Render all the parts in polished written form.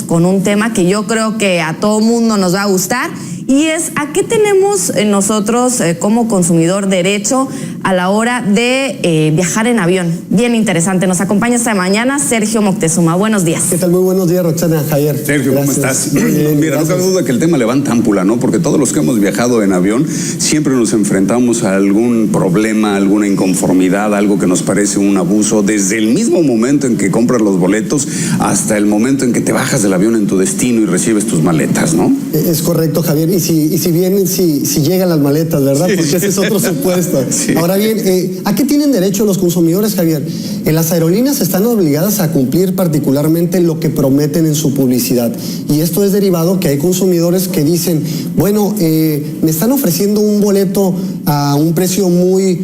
con un tema que yo creo que a todo mundo nos va a gustar, y es ¿a qué tenemos nosotros como consumidor derecho a la hora de viajar en avión? Bien interesante. Nos acompaña esta mañana Sergio Moctezuma. Buenos días. ¿Qué tal? Muy buenos días, Roxana, Javier. Sergio, gracias. ¿cómo estás? Bien, mira, no cabe duda que el tema levanta ámpula, ¿no? Porque todos los que hemos viajado en avión siempre nos enfrentamos a algún problema, alguna inconformidad, algo que nos parece un abuso, desde el mismo momento en que compras los boletos hasta el momento en que te bajas del avión en tu destino y recibes tus maletas, ¿no? Es correcto, Javier. Y si vienen, si llegan las maletas, ¿verdad? Sí. Porque ese es otro supuesto. Sí. Ahora bien, ¿a qué tienen derecho los consumidores, Javier? Las aerolíneas están obligadas a cumplir particularmente lo que prometen en su publicidad. Y esto es derivado que hay consumidores que dicen, bueno, me están ofreciendo un boleto a un precio muy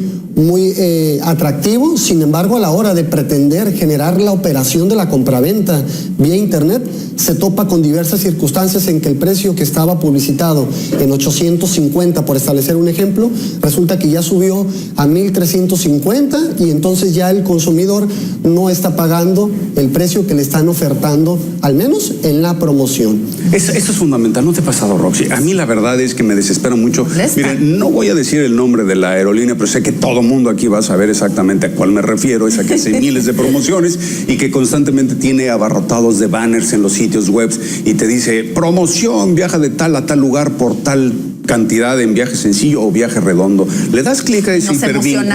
atractivo, sin embargo, a la hora de pretender generar la operación de la compraventa vía internet, se topa con diversas circunstancias en que el precio que estaba publicitado en 850, por establecer un ejemplo, resulta que ya subió a 1350 y entonces ya el consumidor no está pagando el precio que le están ofertando, al menos en la promoción. Eso es fundamental. ¿No te ha pasado, Roxy? A mí la verdad es que me desespera mucho. Miren, no voy a decir el nombre de la aerolínea, pero sé que todo mundo aquí va a saber exactamente a cuál me refiero. Esa que hace miles de promociones y que constantemente tiene abarrotados de banners en los sitios web y te dice promoción, viaja de tal a tal lugar por tal cantidad en viaje sencillo o viaje redondo. Le das clic a ese hipervínculo.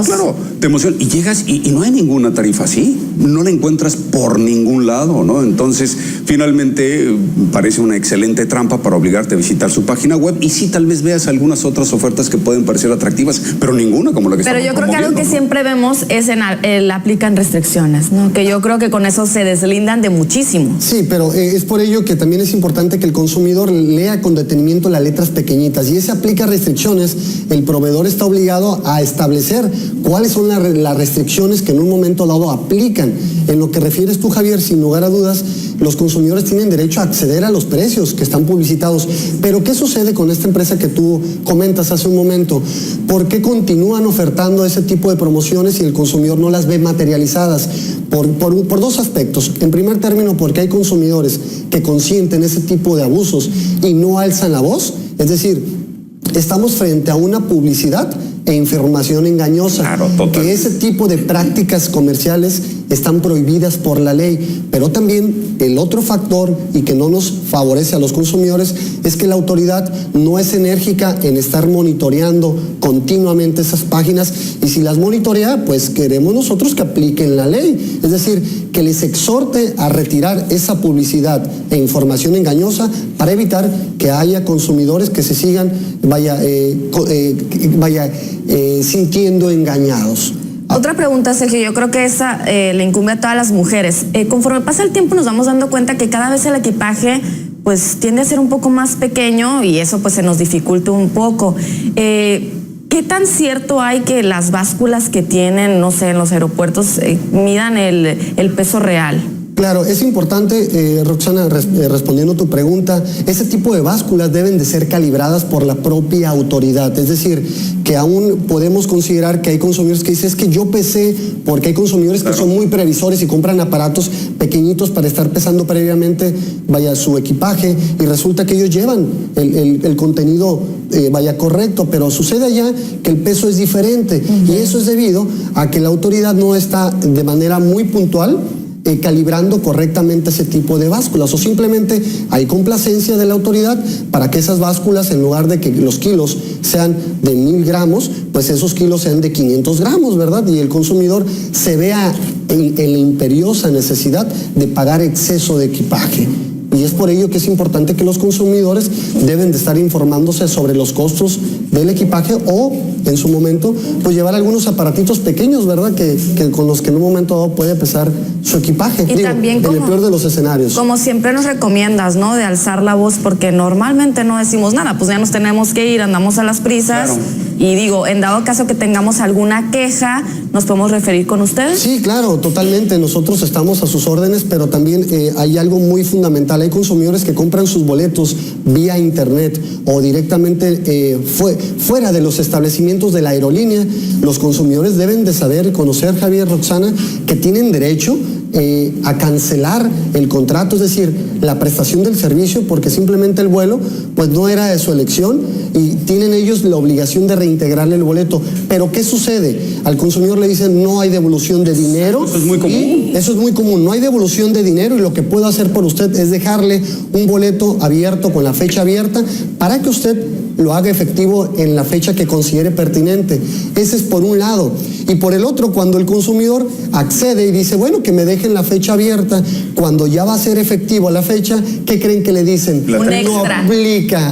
Claro, te emociona y llegas y no hay ninguna tarifa así. No la encuentras por ningún lado, ¿no? Entonces, finalmente, parece una excelente trampa para obligarte a visitar su página web y sí, tal vez veas algunas otras ofertas que pueden parecer atractivas, pero ninguna como la que estamos promoviendo. Pero yo creo que algo que siempre vemos es aplican restricciones, ¿no? Que yo creo que con eso se deslindan de muchísimo. Sí, pero es por ello que también es importante que el consumidor lea con detenimiento las letras pequeñitas. Y ese aplica restricciones, el proveedor está obligado a establecer cuáles son las restricciones que en un momento dado aplican. En lo que refieres tú, Javier, sin lugar a dudas, los consumidores tienen derecho a acceder a los precios que están publicitados. Pero ¿qué sucede con esta empresa que tú comentas hace un momento? ¿Por qué continúan ofertando ese tipo de promociones y el consumidor no las ve materializadas? Por dos aspectos. En primer término, porque hay consumidores que consienten ese tipo de abusos y no alzan la voz. Es decir, estamos frente a una publicidad e información engañosa. Claro, que ese tipo de prácticas comerciales están prohibidas por la ley. Pero también el otro factor, y que no nos favorece a los consumidores, es que la autoridad no es enérgica en estar monitoreando continuamente esas páginas, y si las monitorea, pues queremos nosotros que apliquen la ley. Es decir, que les exhorte a retirar esa publicidad e información engañosa para evitar que haya consumidores que se sigan sintiendo engañados. Otra pregunta, Sergio, yo creo que esa le incumbe a todas las mujeres. Conforme pasa el tiempo nos vamos dando cuenta que cada vez el equipaje pues tiende a ser un poco más pequeño y eso pues se nos dificulta un poco. ¿Qué tan cierto hay que las básculas que tienen, no sé, en los aeropuertos midan el peso real? Claro, es importante, Roxana, respondiendo a tu pregunta, ese tipo de básculas deben de ser calibradas por la propia autoridad. Es decir, que aún podemos considerar que hay consumidores que dicen, es que yo pesé, porque hay consumidores que son muy previsores y compran aparatos pequeñitos para estar pesando previamente, su equipaje, y resulta que ellos llevan el contenido, correcto, pero sucede allá que el peso es diferente. Y eso es debido a que la autoridad no está de manera muy puntual calibrando correctamente ese tipo de básculas, o simplemente hay complacencia de la autoridad para que esas básculas, en lugar de que los kilos sean de 1000 gramos, pues esos kilos sean de 500 gramos, ¿verdad? Y el consumidor se vea en la imperiosa necesidad de pagar exceso de equipaje. Y es por ello que es importante que los consumidores deben de estar informándose sobre los costos del equipaje, o en su momento pues llevar algunos aparatitos pequeños, ¿verdad? Que con los que en un momento dado puede pesar su equipaje. Y también en el peor de los escenarios. Como siempre nos recomiendas, ¿no? De alzar la voz, porque normalmente no decimos nada, pues ya nos tenemos que ir, andamos a las prisas. Claro. Y digo, en dado caso que tengamos alguna queja, ¿nos podemos referir con ustedes? Sí, claro, totalmente. Nosotros estamos a sus órdenes, pero también hay algo muy fundamental. Hay consumidores que compran sus boletos vía internet o directamente fuera de los establecimientos de la aerolínea. Los consumidores deben de saber, conocer, Javier, Roxana, que tienen derecho a cancelar el contrato, es decir, la prestación del servicio, porque simplemente el vuelo pues no era de su elección y tienen ellos la obligación de reintegrarle el boleto. Pero ¿qué sucede? Al consumidor le dicen no hay devolución de dinero. Eso es muy común. Eso es muy común, no hay devolución de dinero y lo que puedo hacer por usted es dejarle un boleto abierto con la fecha abierta para que usted lo haga efectivo en la fecha que considere pertinente. Ese es por un lado. Y por el otro, cuando el consumidor accede y dice, bueno, que me dejen la fecha abierta, cuando ya va a ser efectivo la fecha, ¿qué creen que le dicen? Un extra.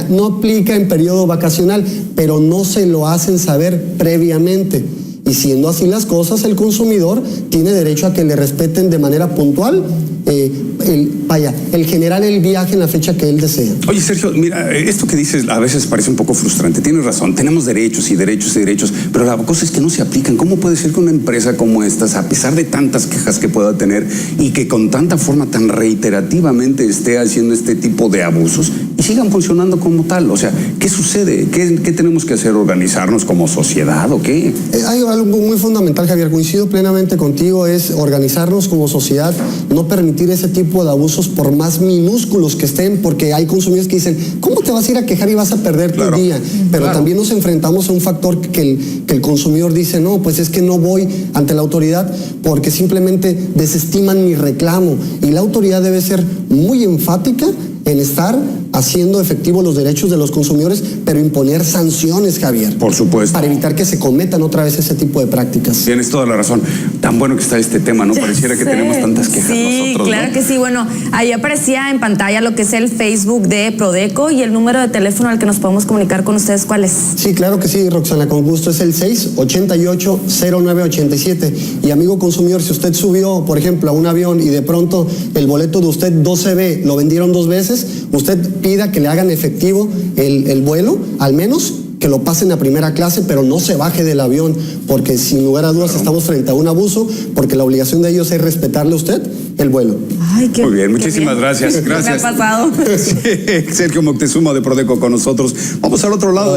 No aplica en periodo vacacional, pero no se lo hacen saber previamente. Y siendo así las cosas, el consumidor tiene derecho a que le respeten de manera puntual el generar el viaje en la fecha que él desea. Oye, Sergio, mira, esto que dices a veces parece un poco frustrante. Tienes razón, tenemos derechos y derechos y derechos, pero la cosa es que no se aplican. ¿Cómo puede ser que una empresa como esta, a pesar de tantas quejas que pueda tener y que con tanta forma tan reiterativamente esté haciendo este tipo de abusos y sigan funcionando como tal? O sea, ¿qué sucede? ¿Qué tenemos que hacer? ¿Organizarnos como sociedad o qué? Hay algo muy fundamental, Javier, coincido plenamente contigo, es organizarnos como sociedad, no permitir ese tipo de abusos por más minúsculos que estén, porque hay consumidores que dicen, ¿cómo te vas a ir a quejar y vas a perder tu día? Pero también nos enfrentamos a un factor que el consumidor dice, no, pues es que no voy ante la autoridad porque simplemente desestiman mi reclamo, y la autoridad debe ser muy enfática en estar haciendo efectivos los derechos de los consumidores, pero imponer sanciones, Javier. Por supuesto. Para evitar que se cometan otra vez ese tipo de prácticas. Tienes toda la razón. Tan bueno que está este tema, ¿no? Pareciera que tenemos tantas quejas nosotros, claro, ¿no? que sí. Bueno, ahí aparecía en pantalla lo que es el Facebook de Prodeco y el número de teléfono al que nos podemos comunicar con ustedes, ¿cuál es? Sí, claro que sí, Roxana, con gusto. Es el 688-0987. Y amigo consumidor, si usted subió, por ejemplo, a un avión y de pronto el boleto de usted 12B lo vendieron 2 veces, usted pida que le hagan efectivo el vuelo, al menos que lo pasen a primera clase, pero no se baje del avión, porque sin lugar a dudas estamos frente a un abuso, porque la obligación de ellos es respetarle a usted el vuelo. Ay, qué, muy bien, muchísimas gracias. ¿Qué me ha pasado? Sí, Sergio Moctezuma de Prodeco con nosotros. Vamos al otro lado.